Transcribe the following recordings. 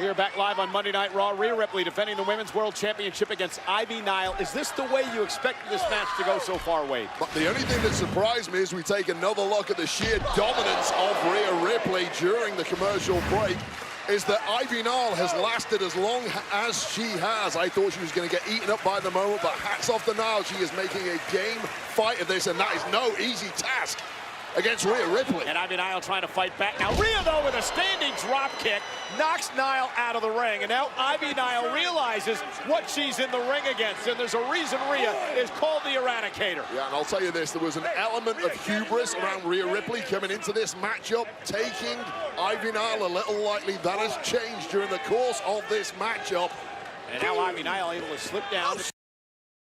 We are back live on Monday Night Raw. Rhea Ripley defending the Women's World Championship against Ivy Nile. Is this the way you expected this match to go so far, Wade? But the only thing that surprised me is we take another look at the sheer dominance of Rhea Ripley during the commercial break, is that Ivy Nile has lasted as long as she has. I thought she was going to get eaten up by the moment, but hats off to Nile. She is making a game fight of this, and that is no easy task against Rhea Ripley. And Ivy Nile trying to fight back. Now Rhea, though, with a standing drop kick, knocks Nile out of the ring. And now Ivy Nile realizes what she's in the ring against. And there's a reason Rhea is called the Eradicator. Yeah, and I'll tell you this, there was an element of hubris around Rhea Ripley coming into this matchup, taking Ivy Nile a little lightly. That has changed during the course of this matchup. And now Ivy Nile able to slip down.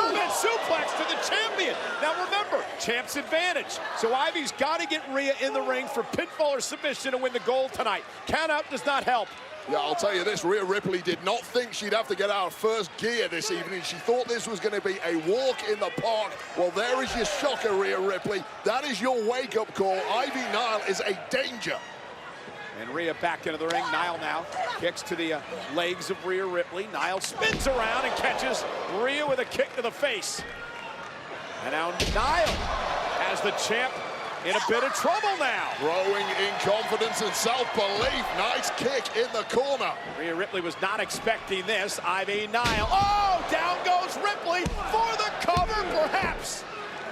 And suplex to the champion. Now remember, champ's advantage. So Ivy's got to get Rhea in the ring for pinfall or submission to win the gold tonight. Count out does not help. Yeah, I'll tell you this, Rhea Ripley did not think she'd have to get out of first gear this evening. She thought this was going to be a walk in the park. Well, there is your shocker, Rhea Ripley. That is your wake-up call. Ivy Nile is a danger. And Rhea back into the ring. Nile now kicks to the legs of Rhea Ripley. Nile spins around and catches Rhea with a kick to the face. And now Nile has the champ in a bit of trouble now. Growing in confidence and self-belief. Nice kick in the corner. Rhea Ripley was not expecting this. Ivy Nile. Oh, down goes Ripley for the cover, perhaps.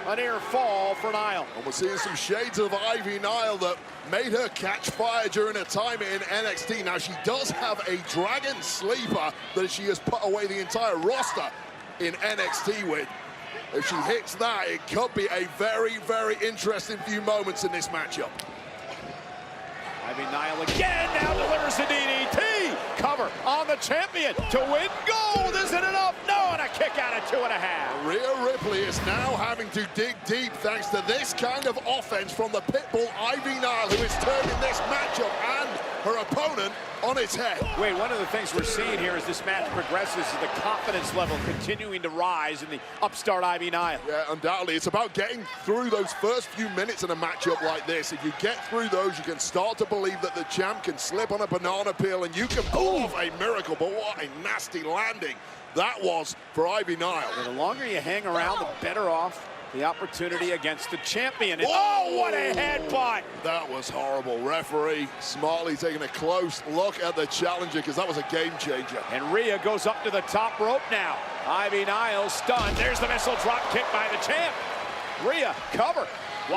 A near fall for Nile. And we're seeing some shades of Ivy Nile that made her catch fire during her time in NXT. Now, she does have a dragon sleeper that she has put away the entire roster in NXT with. If she hits that, it could be a very, very interesting few moments in this matchup. Ivy Nile again, now delivers the DDT. Cover on the champion to win gold. Isn't enough? No, and a kick out of 2.5. Rhea Ripley is now having to dig deep thanks to this kind of offense from the pitbull Ivy Nile, who is turning this matchup and her opponent on its head. Wait, one of the things we're seeing here as this match progresses is the confidence level continuing to rise in the upstart Ivy Nile. Yeah, undoubtedly. It's about getting through those first few minutes in a matchup like this. If you get through those, you can start to believe that the champ can slip on a banana peel and you can pull off a miracle. But what a nasty landing that was for Ivy Nile. And the longer you hang around, the better off the opportunity against the champion. And oh, what a headbutt! That was horrible. Referee smartly taking a close look at the challenger because that was a game changer. And Rhea goes up to the top rope now. Ivy Nile stunned. There's the missile drop kick by the champ. Rhea cover.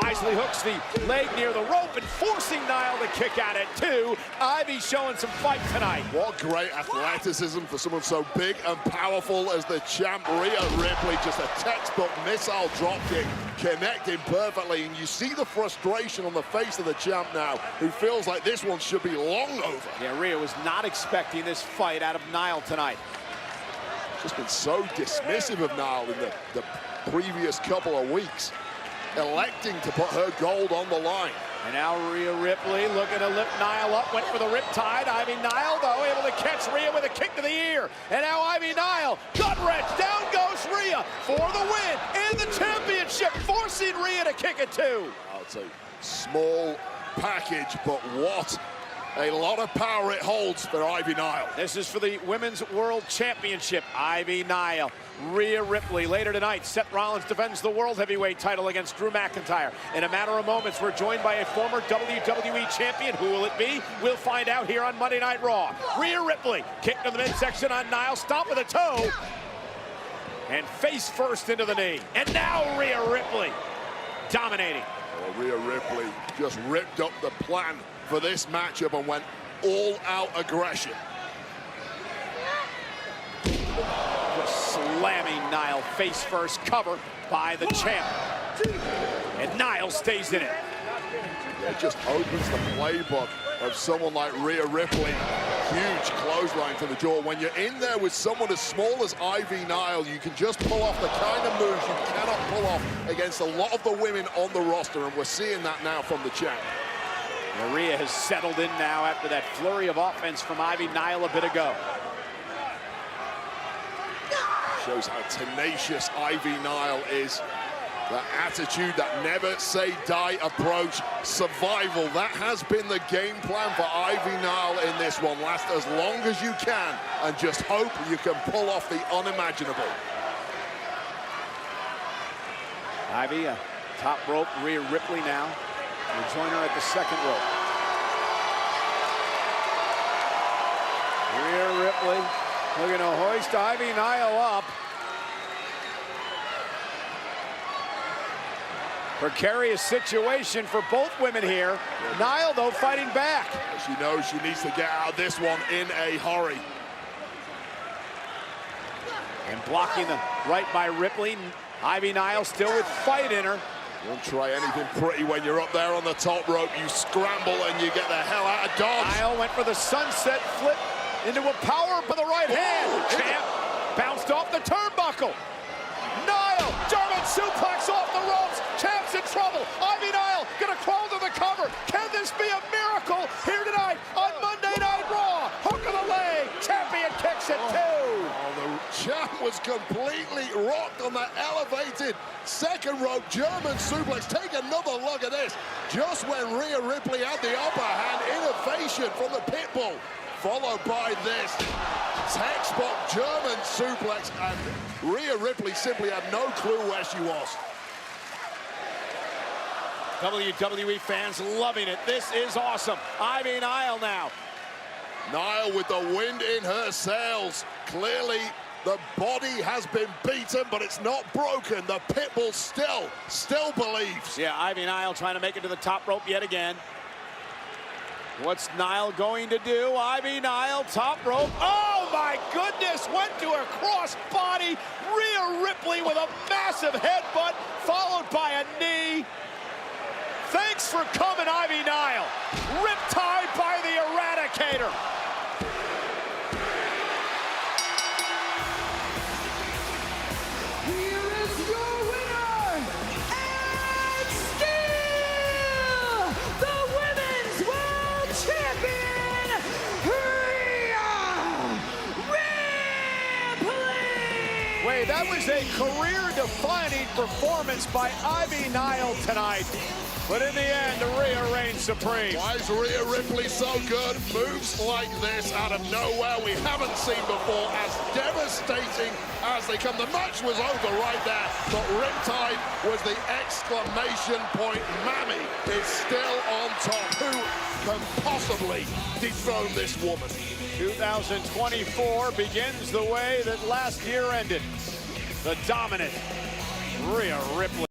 Wisely hooks the leg near the rope and forcing Nile to kick at it too. Ivy showing some fight tonight. What great athleticism for someone so big and powerful as the champ. Rhea Ripley, just a textbook missile drop kick, connecting perfectly. And you see the frustration on the face of the champ now, who feels like this one should be long over. Yeah, Rhea was not expecting this fight out of Nile tonight. Just been so dismissive of Nile in the previous couple of weeks, electing to put her gold on the line. And now Rhea Ripley looking to lift Nile up, went for the riptide. Ivy Nile, though, able to catch Rhea with a kick to the ear. And now Ivy Nile, gut wrench, down goes Rhea for the win and the championship, forcing Rhea to kick it too. It's a small package, but what a lot of power it holds for Ivy Nile. This is for the Women's World Championship. Ivy Nile, Rhea Ripley. Later tonight, Seth Rollins defends the World Heavyweight title against Drew McIntyre. In a matter of moments, we're joined by a former WWE champion. Who will it be? We'll find out here on Monday Night Raw. Rhea Ripley, kick to the midsection on Nile, stomp with a toe, and face first into the knee. And now Rhea Ripley dominating. Well, Rhea Ripley just ripped up the plan for this matchup and went all-out aggression. Just slamming Nile face first, cover by the champ. And Nile stays in it. It just opens the playbook of someone like Rhea Ripley. Huge clothesline to the jaw. When you're in there with someone as small as Ivy Nile, you can just pull off the kind of moves you cannot pull off against a lot of the women on the roster, and we're seeing that now from the champ. Rhea has settled in now after that flurry of offense from Ivy Nile a bit ago. Shows how tenacious Ivy Nile is. That attitude, that never say die approach, survival, that has been the game plan for Ivy Nile in this one. Last as long as you can and just hope you can pull off the unimaginable. Ivy, top rope, Rhea Ripley now. We'll join her at the second rope. Rhea Ripley looking to hoist Ivy Nile up. Precarious situation for both women here. Nile, though, fighting back. She knows she needs to get out of this one in a hurry. And blocking the right by Ripley. Ivy Nile still with fight in her. You don't try anything pretty when you're up there on the top rope. You scramble and you get the hell out of dodge. Nile went for the sunset flip into a power by the right hand. Champ bounced off the turnbuckle. Nile, German suplex off the ropes. Champ's in trouble. Ivy Nile gonna crawl to the cover. Can this be a miracle here tonight on Monday Night Raw? Hook of the leg. Champion kicks it too. Oh, the champ was completely rocked on that elevated second rope German suplex. Take another look at this. Just when Rhea Ripley had the upper hand, innovation from the pit bull, followed by this textbook German suplex, and Rhea Ripley simply had no clue where she was. WWE fans loving it. This is awesome. Ivy Nile now. Nile with the wind in her sails. Clearly, the body has been beaten, but it's not broken. The pit bull still believes. Yeah, Ivy Nile trying to make it to the top rope yet again. What's Nile going to do? Ivy Nile, top rope. Oh my goodness, went to her cross body. Rhea Ripley with a massive headbutt, followed by a knee. Thanks for coming, Ivy Nile. Riptide by the Eradicator. Wait, that was a career-defining performance by Ivy Nile tonight. But in the end, Rhea reigns supreme. Why is Rhea Ripley so good? Moves like this out of nowhere we haven't seen before, as devastating as they come. The match was over right there, but Riptide was the exclamation point. Mammy is still on top. Who can possibly dethrone this woman? 2024 begins the way that last year ended. The dominant Rhea Ripley.